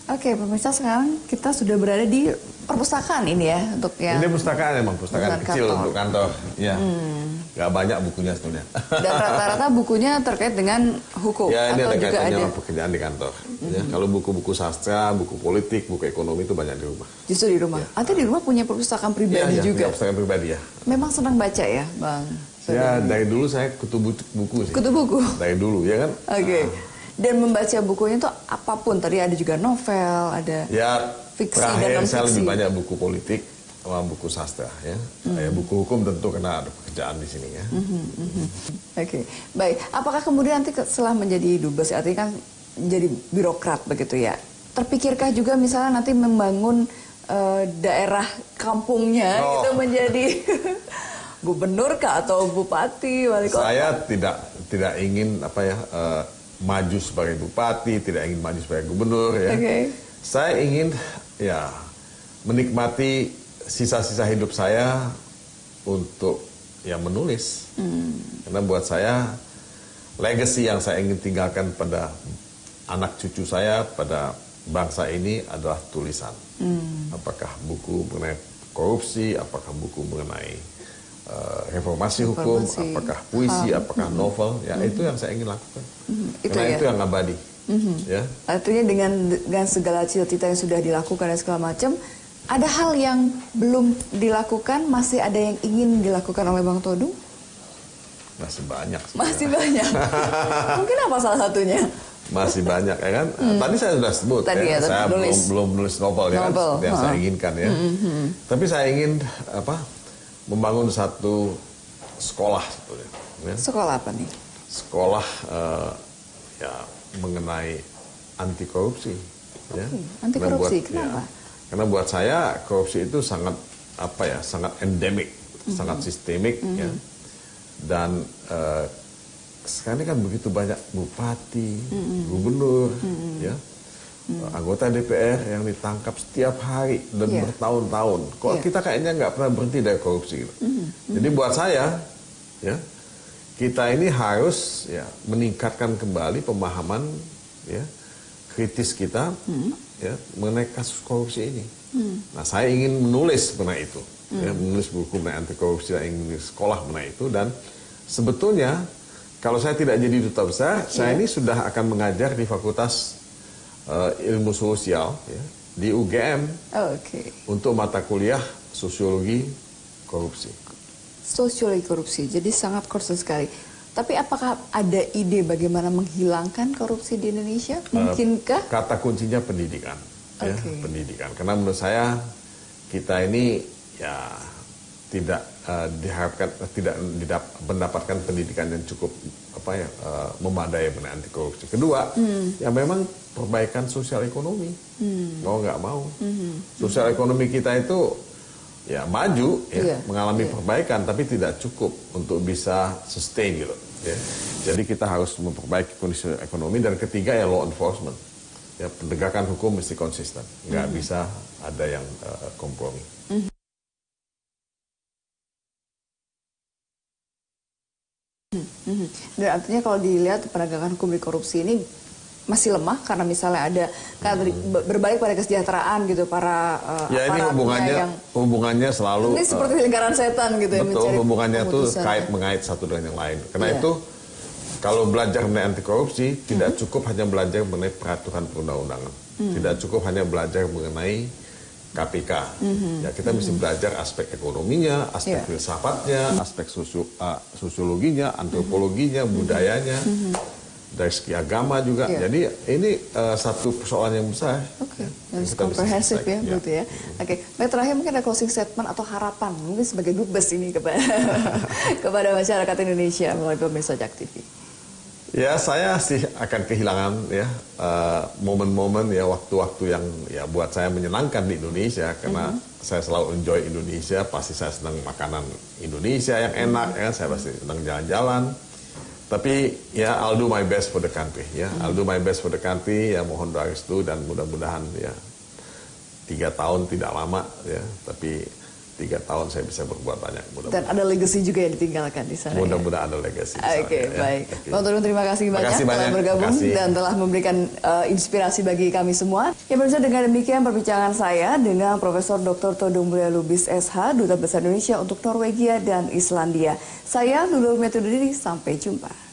Oke, pemirsa, sekarang kita sudah berada di perpustakaan ini ya untuk yang. Ini perpustakaan emang perpustakaan kecil kantor. untuk kantor. Ya, nggak banyak bukunya sebenarnya. Dan rata-rata bukunya terkait dengan hukum. Ya, ini atau ada juga kaitannya ada sama pekerjaan di kantor. Ya, kalau buku-buku sastra, buku politik, buku ekonomi itu banyak di rumah. justru di rumah. Atau di rumah punya perpustakaan pribadi juga. Punya perpustakaan pribadi ya. Memang senang baca ya, Bang? Ya, dari dulu saya kutu buku sih. Kutu buku. Dari dulu, ya kan? Oke. Dan membaca bukunya itu apapun. Tadi ada juga novel, ada Ya, fiksi dan terakhir non-fiksi. saya lebih banyak buku politik sama buku sastra ya. Ya, buku hukum tentu karena ada pekerjaan di sini ya. Oke, baik. Apakah kemudian nanti setelah menjadi dubes, artinya kan menjadi birokrat begitu ya, terpikirkah juga misalnya nanti membangun daerah kampungnya itu menjadi gubernur kah atau bupati, wali kota? Saya tidak ingin maju sebagai bupati, tidak ingin maju sebagai gubernur ya. Oke. Saya ingin ya menikmati sisa-sisa hidup saya untuk ya menulis. Karena buat saya legacy yang saya ingin tinggalkan pada anak cucu saya, pada bangsa ini adalah tulisan. Apakah buku mengenai korupsi, apakah buku mengenai reformasi hukum, apakah puisi, apakah novel, ya itu yang saya ingin lakukan. Karena itu yang abadi. Ya. Artinya dengan segala cita-cita yang sudah dilakukan dan segala macam, ada hal yang belum dilakukan, masih ada yang ingin dilakukan oleh Bang Todung? Masih banyak. Masih banyak. Mungkin apa salah satunya? Masih banyak ya kan. Tadi saya sudah sebut ya, saya belum nulis novel ya kan, seperti yang saya inginkan ya. Tapi saya ingin membangun satu sekolah sebetulnya. Ya. Sekolah apa nih? Sekolah ya mengenai anti korupsi. Ya. Anti korupsi, kenapa? Ya, karena buat saya korupsi itu sangat sangat endemik, sangat sistemik ya. Dan sekarang ini kan begitu banyak bupati, gubernur, ya, anggota DPR yang ditangkap setiap hari dan bertahun-tahun. Kok kita kayaknya nggak pernah berhenti dari korupsi. Gitu. Jadi buat saya, ya, kita ini harus ya meningkatkan kembali pemahaman, ya, kritis kita, ya, mengenai kasus korupsi ini. Nah, saya ingin menulis mengenai itu, ya, menulis buku mengenai anti korupsi, dan ingin menulis sekolah mengenai itu. Dan sebetulnya kalau saya tidak jadi duta besar, saya ini sudah akan mengajar di Fakultas Ilmu Sosial ya, di UGM untuk mata kuliah sosiologi korupsi. Sosiologi korupsi, jadi sangat kursus sekali. Tapi apakah ada ide bagaimana menghilangkan korupsi di Indonesia? Mungkinkah? Kata kuncinya pendidikan, ya, pendidikan. Karena menurut saya kita ini ya tidak diharapkan tidak mendapatkan pendidikan yang cukup memadai mengenai anti korupsi. Kedua, ya memang perbaikan sosial ekonomi. Mau nggak mau, sosial ekonomi kita itu ya maju, ya, mengalami perbaikan, tapi tidak cukup untuk bisa sustain gitu. Ya. Jadi kita harus memperbaiki kondisi ekonomi. Dan ketiga ya law enforcement. Ya, penegakan hukum mesti konsisten, nggak bisa ada yang kompromi. Dan artinya kalau dilihat penegakan hukum di korupsi ini masih lemah karena misalnya ada berbalik pada kesejahteraan gitu para ya ini hubungannya selalu ini seperti lingkaran setan gitu. Betul, ya, hubungannya tuh mengait satu dengan yang lain. Karena itu kalau belajar mengenai anti korupsi tidak cukup hanya belajar mengenai peraturan perundang-undangan, tidak cukup hanya belajar mengenai KPK. Ya, kita mesti belajar aspek ekonominya, aspek filsafatnya, aspek sosiologinya, antropologinya, budayanya, dari segi agama juga. Jadi ini satu persoalan yang besar. Yang komprehensif ya, begitu ya. Baik, terakhir mungkin ada closing statement atau harapan mungkin sebagai dubes ini kepada masyarakat Indonesia melalui pemirsa Jak TV. Ya, saya sih akan kehilangan ya momen-momen ya, waktu-waktu yang ya buat saya menyenangkan di Indonesia, karena saya selalu enjoy Indonesia. Pasti saya senang makanan Indonesia yang enak ya, saya pasti senang jalan-jalan. Tapi ya I'll do my best for the country ya, I'll do my best for the country ya, mohon doa restu dan mudah-mudahan ya 3 tahun tidak lama ya, tapi 3 tahun saya bisa berbuat banyak. Dan ada legacy juga yang ditinggalkan di sana. Mudah-mudahan ada legacy. Oke, baik. Okay. Bang Todung, terima kasih banyak telah bergabung dan telah memberikan inspirasi bagi kami semua. Ya pemirsa, dengan demikian perbincangan saya dengan Profesor Dr. Todung Mulya Lubis SH, Duta Besar Indonesia untuk Norwegia dan Islandia. Saya Lulu Metodiri, sampai jumpa.